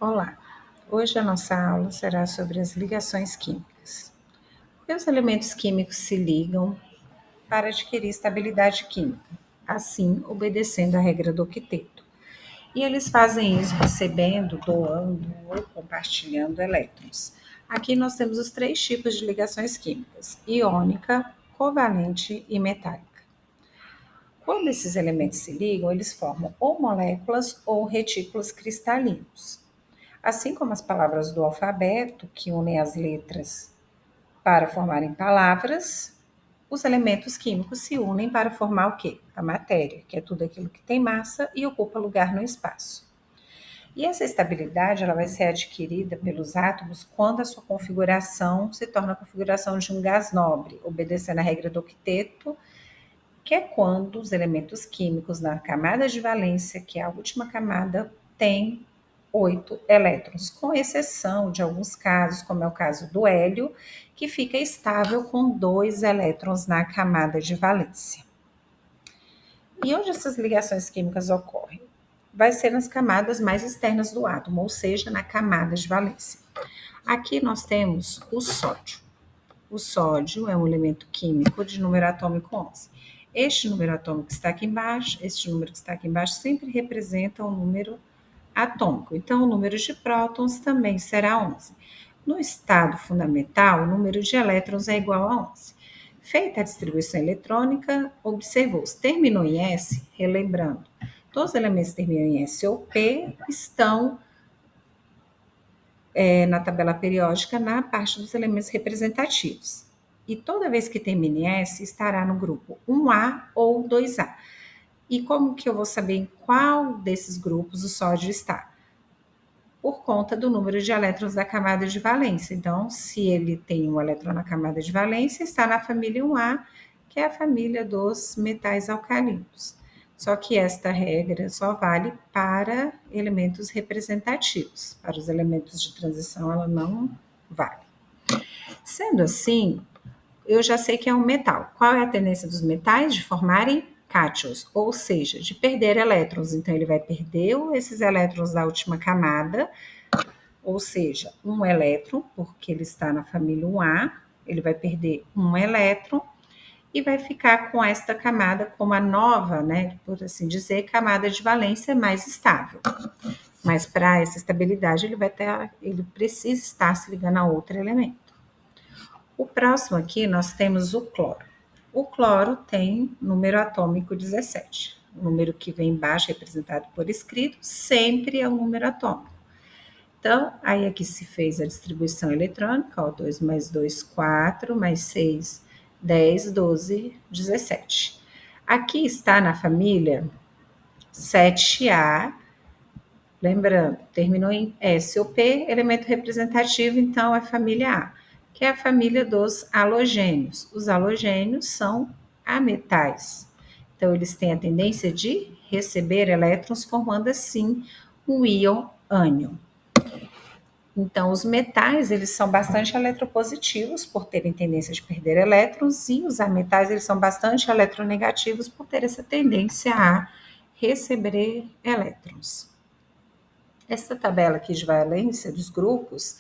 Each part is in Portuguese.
Olá, hoje a nossa aula será sobre as ligações químicas. Porque os elementos químicos se ligam para adquirir estabilidade química, assim obedecendo a regra do octeto. E eles fazem isso recebendo, doando ou compartilhando elétrons. Aqui nós temos os três tipos de ligações químicas: iônica, covalente e metálica. Quando esses elementos se ligam, eles formam ou moléculas ou retículos cristalinos. Assim como as palavras do alfabeto, que unem as letras para formarem palavras, os elementos químicos se unem para formar o quê? A matéria, que é tudo aquilo que tem massa e ocupa lugar no espaço. E essa estabilidade ela vai ser adquirida pelos átomos quando a sua configuração se torna a configuração de um gás nobre, obedecendo a regra do octeto, que é quando os elementos químicos na camada de valência, que é a última camada, têm 8 elétrons, com exceção de alguns casos, como é o caso do hélio, que fica estável com 2 elétrons na camada de valência. E onde essas ligações químicas ocorrem? Vai ser nas camadas mais externas do átomo, ou seja, na camada de valência. Aqui nós temos o sódio. O sódio é um elemento químico de número atômico 11. Este número atômico que está aqui embaixo, este número que está aqui embaixo, sempre representa um número atômico. Então, o número de prótons também será 11. No estado fundamental, o número de elétrons é igual a 11. Feita a distribuição eletrônica, observou-se, terminou em S, relembrando, todos os elementos que terminam em S ou P estão na tabela periódica na parte dos elementos representativos. E toda vez que termina em S, estará no grupo 1A ou 2A. E como que eu vou saber em qual desses grupos o sódio está? Por conta do número de elétrons da camada de valência. Então, se ele tem um elétron na camada de valência, está na família 1A, que é a família dos metais alcalinos. Só que esta regra só vale para elementos representativos. Para os elementos de transição, ela não vale. Sendo assim, eu já sei que é um metal. Qual é a tendência dos metais? De formarem cátions, ou seja, de perder elétrons. Então, ele vai perder esses elétrons da última camada, ou seja, um elétron, porque ele está na família 1A, ele vai perder um elétron e vai ficar com esta camada como a nova, né, por assim dizer, camada de valência mais estável. Mas para essa estabilidade ele precisa estar se ligando a outro elemento. O próximo aqui nós temos o cloro. O cloro tem número atômico 17. O número que vem embaixo, representado por escrito, sempre é um número atômico. Então, aí aqui se fez a distribuição eletrônica, ó, 2 mais 2, 4, mais 6, 10, 12, 17. Aqui está na família 7A, lembrando, terminou em S ou P, elemento representativo, então é família A, que é a família dos halogênios. Os halogênios são ametais, então eles têm a tendência de receber elétrons, formando assim um íon ânion. Então, os metais, eles são bastante eletropositivos por terem tendência de perder elétrons, e os ametais, eles são bastante eletronegativos por ter essa tendência a receber elétrons. Essa tabela aqui de valência dos grupos,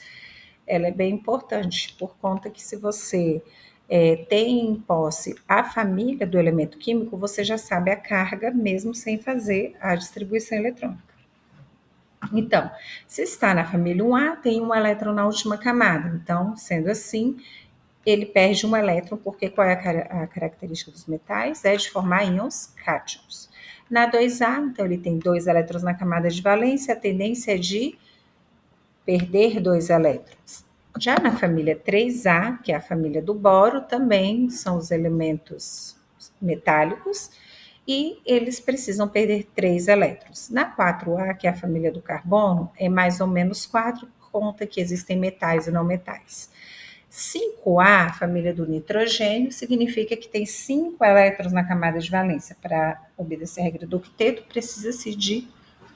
ela é bem importante, por conta que se você tem em posse a família do elemento químico, você já sabe a carga, mesmo sem fazer a distribuição eletrônica. Então, se está na família 1A, tem um elétron na última camada. Então, sendo assim, ele perde um elétron, porque qual é a característica dos metais? É de formar íons cátions. Na 2A, então, ele tem 2 elétrons na camada de valência, a tendência é de perder 2 elétrons. Já na família 3A, que é a família do boro, também são os elementos metálicos, e eles precisam perder 3 elétrons. Na 4A, que é a família do carbono, é mais ou menos 4, por conta que existem metais e não metais. 5A, a família do nitrogênio, significa que tem 5 elétrons na camada de valência. Para obedecer a regra do octeto, precisa-se de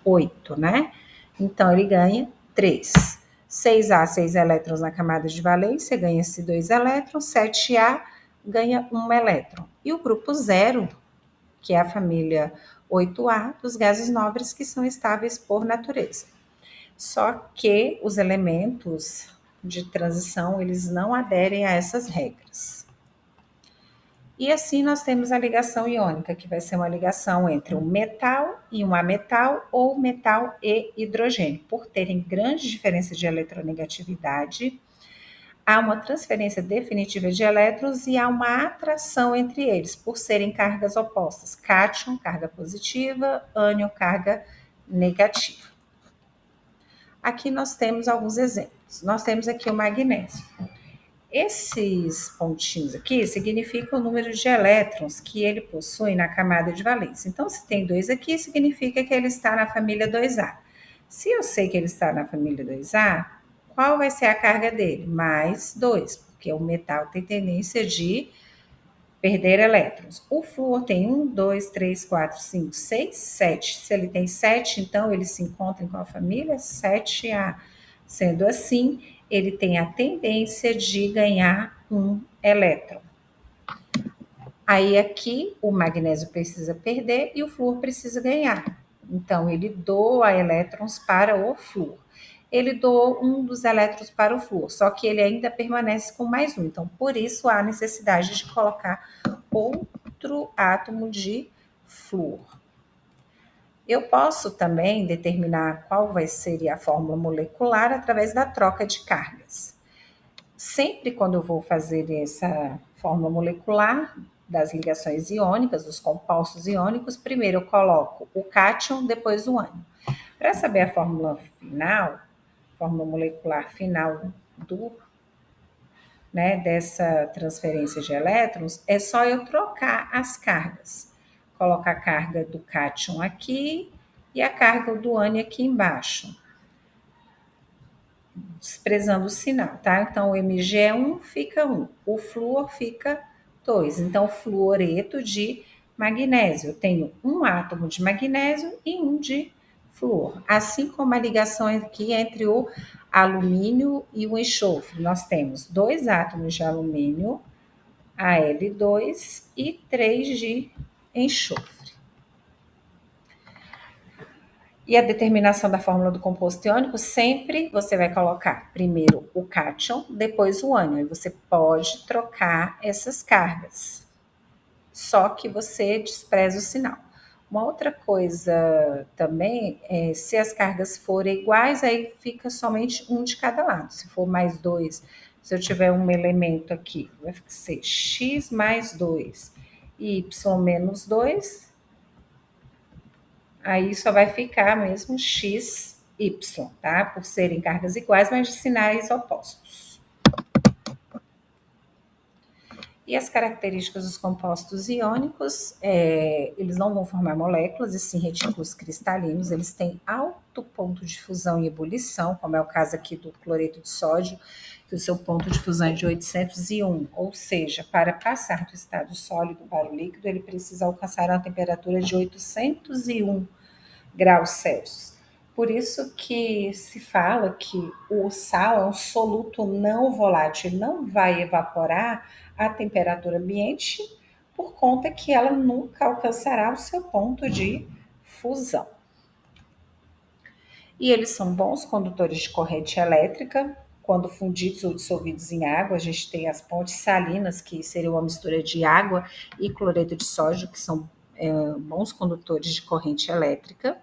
8, né? Então, ele ganha 3. 6A, 6 elétrons na camada de valência, ganha-se 2 elétrons. 7A, ganha 1 elétron. E o grupo 0, que é a família 8A, dos gases nobres que são estáveis por natureza. Só que os elementos de transição, eles não aderem a essas regras. E assim nós temos a ligação iônica, que vai ser uma ligação entre um metal e um ametal, ou metal e hidrogênio. Por terem grandes diferenças de eletronegatividade, há uma transferência definitiva de elétrons e há uma atração entre eles, por serem cargas opostas. Cátion, carga positiva, ânion, carga negativa. Aqui nós temos alguns exemplos. Nós temos aqui o magnésio. Esses pontinhos aqui significam o número de elétrons que ele possui na camada de valência. Então, se tem 2 aqui, significa que ele está na família 2A. Se eu sei que ele está na família 2A, qual vai ser a carga dele? Mais 2, porque o metal tem tendência de perder elétrons. O flúor tem 1, 2, 3, 4, 5, 6, 7. Se ele tem 7, então ele se encontra em qual família? 7A. Sendo assim, ele tem a tendência de ganhar um elétron. Aí aqui o magnésio precisa perder e o flúor precisa ganhar. Então ele doa elétrons para o flúor. Ele doou um dos elétrons para o flúor, só que ele ainda permanece com mais um. Então por isso há necessidade de colocar outro átomo de flúor. Eu posso também determinar qual vai ser a fórmula molecular através da troca de cargas. Sempre quando eu vou fazer essa fórmula molecular das ligações iônicas, dos compostos iônicos, primeiro eu coloco o cátion, depois o ânion. Para saber a fórmula final, fórmula molecular final dessa transferência de elétrons, é só eu trocar as cargas. Colocar a carga do cátion aqui e a carga do ânion aqui embaixo, desprezando o sinal, tá? Então, o Mg é 1, fica 1. O flúor fica 2. Então, fluoreto de magnésio. Eu tenho um átomo de magnésio e um de flúor. Assim como a ligação aqui entre o alumínio e o enxofre. Nós temos 2 átomos de alumínio, Al2, e 3 de enxofre. E a determinação da fórmula do composto iônico, sempre você vai colocar primeiro o cátion, depois o ânion. E você pode trocar essas cargas, só que você despreza o sinal. Uma outra coisa também é, se as cargas forem iguais, aí fica somente um de cada lado. Se for mais 2, se eu tiver um elemento aqui, vai ser x mais 2 e y menos 2, aí só vai ficar mesmo x, y, tá? Por serem cargas iguais, mas de sinais opostos. E as características dos compostos iônicos, eles não vão formar moléculas, e sim retículos cristalinos, eles têm alto ponto de fusão e ebulição, como é o caso aqui do cloreto de sódio, que o seu ponto de fusão é de 801, ou seja, para passar do estado sólido para o líquido, ele precisa alcançar uma temperatura de 801 graus Celsius. Por isso que se fala que o sal é um soluto não volátil, ele não vai evaporar a temperatura ambiente por conta que ela nunca alcançará o seu ponto de fusão. E eles são bons condutores de corrente elétrica. Quando fundidos ou dissolvidos em água, a gente tem as pontes salinas, que seria uma mistura de água e cloreto de sódio, que são bons condutores de corrente elétrica.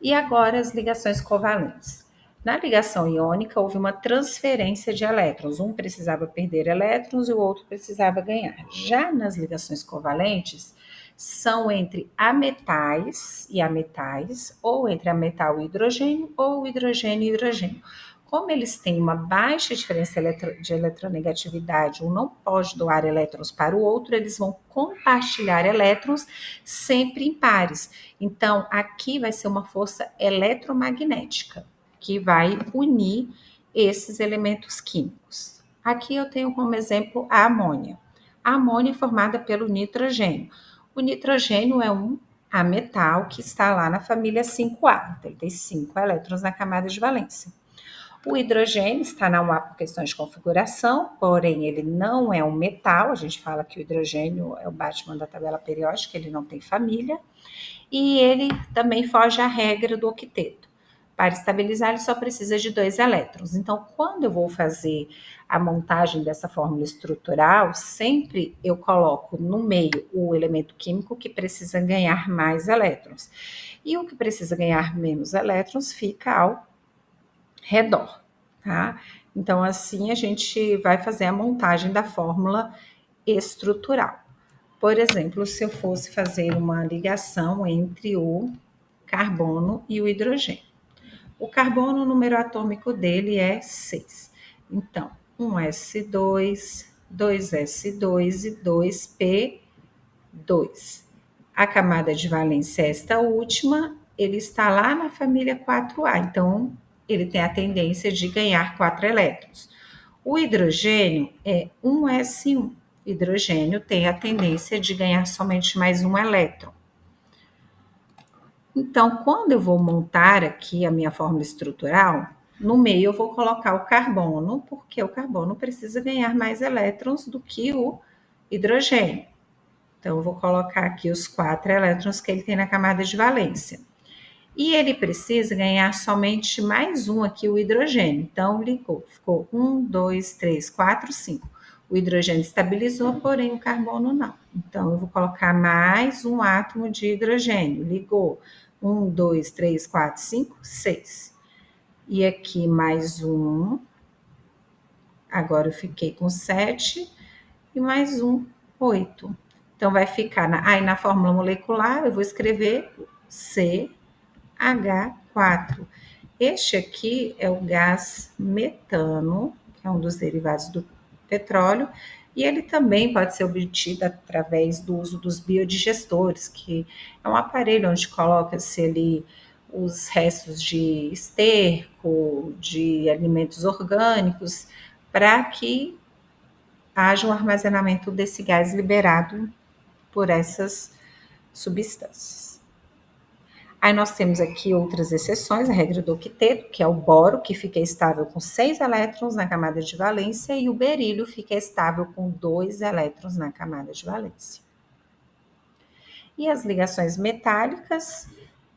E agora as ligações covalentes. Na ligação iônica, houve uma transferência de elétrons. Um precisava perder elétrons e o outro precisava ganhar. Já nas ligações covalentes, são entre ametais e ametais, ou entre ametal e hidrogênio, ou hidrogênio e hidrogênio. Como eles têm uma baixa diferença de eletronegatividade, um não pode doar elétrons para o outro, eles vão compartilhar elétrons sempre em pares. Então, aqui vai ser uma força eletromagnética que vai unir esses elementos químicos. Aqui eu tenho como exemplo a amônia. A amônia é formada pelo nitrogênio. O nitrogênio é um ametal que está lá na família 5A, então ele tem 5 elétrons na camada de valência. O hidrogênio está na UA por questões de configuração, porém ele não é um metal, a gente fala que o hidrogênio é o Batman da tabela periódica, ele não tem família, e ele também foge à regra do octeto. Para estabilizar, ele só precisa de 2 elétrons. Então, quando eu vou fazer a montagem dessa fórmula estrutural, sempre eu coloco no meio o elemento químico que precisa ganhar mais elétrons. E o que precisa ganhar menos elétrons fica ao redor, tá? Então, assim a gente vai fazer a montagem da fórmula estrutural. Por exemplo, se eu fosse fazer uma ligação entre o carbono e o hidrogênio. O carbono, o número atômico dele é 6. Então, um S2, 2S2 e 2P2. A camada de valência é esta última, ele está lá na família 4A, então ele tem a tendência de ganhar 4 elétrons. O hidrogênio é 1s1. Hidrogênio tem a tendência de ganhar somente mais um elétron. Então, quando eu vou montar aqui a minha fórmula estrutural, no meio eu vou colocar o carbono, porque o carbono precisa ganhar mais elétrons do que o hidrogênio. Então, eu vou colocar aqui os 4 elétrons que ele tem na camada de valência. E ele precisa ganhar somente mais um aqui, o hidrogênio. Então, ligou, ficou 1, 2, 3, 4, 5. O hidrogênio estabilizou, porém o carbono não. Então, eu vou colocar mais um átomo de hidrogênio. Ligou. 1, 2, 3, 4, 5, 6. E aqui mais um. Agora eu fiquei com 7. E mais um, 8. Então, vai ficar aí na fórmula molecular, eu vou escrever CH4. Este aqui é o gás metano, que é um dos derivados do petróleo, e ele também pode ser obtido através do uso dos biodigestores, que é um aparelho onde coloca-se ali os restos de esterco, de alimentos orgânicos, para que haja um armazenamento desse gás liberado por essas substâncias. Aí nós temos aqui outras exceções, a regra do octeto, que é o boro, que fica estável com 6 elétrons na camada de valência, e o berílio fica estável com 2 elétrons na camada de valência. E as ligações metálicas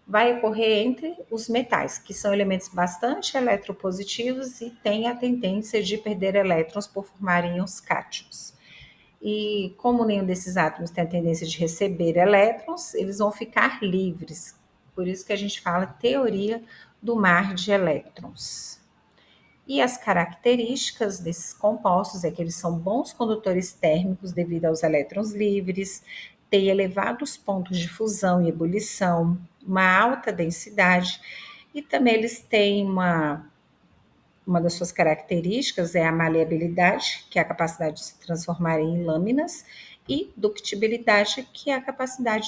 vai ocorrer entre os metais, que são elementos bastante eletropositivos e têm a tendência de perder elétrons por formarem íons cátions. E como nenhum desses átomos tem a tendência de receber elétrons, eles vão ficar livres. Por isso que a gente fala teoria do mar de elétrons. E as características desses compostos é que eles são bons condutores térmicos devido aos elétrons livres, têm elevados pontos de fusão e ebulição, uma alta densidade, e também eles têm uma das suas características é a maleabilidade, que é a capacidade de se transformar em lâminas, e ductibilidade, que é a capacidade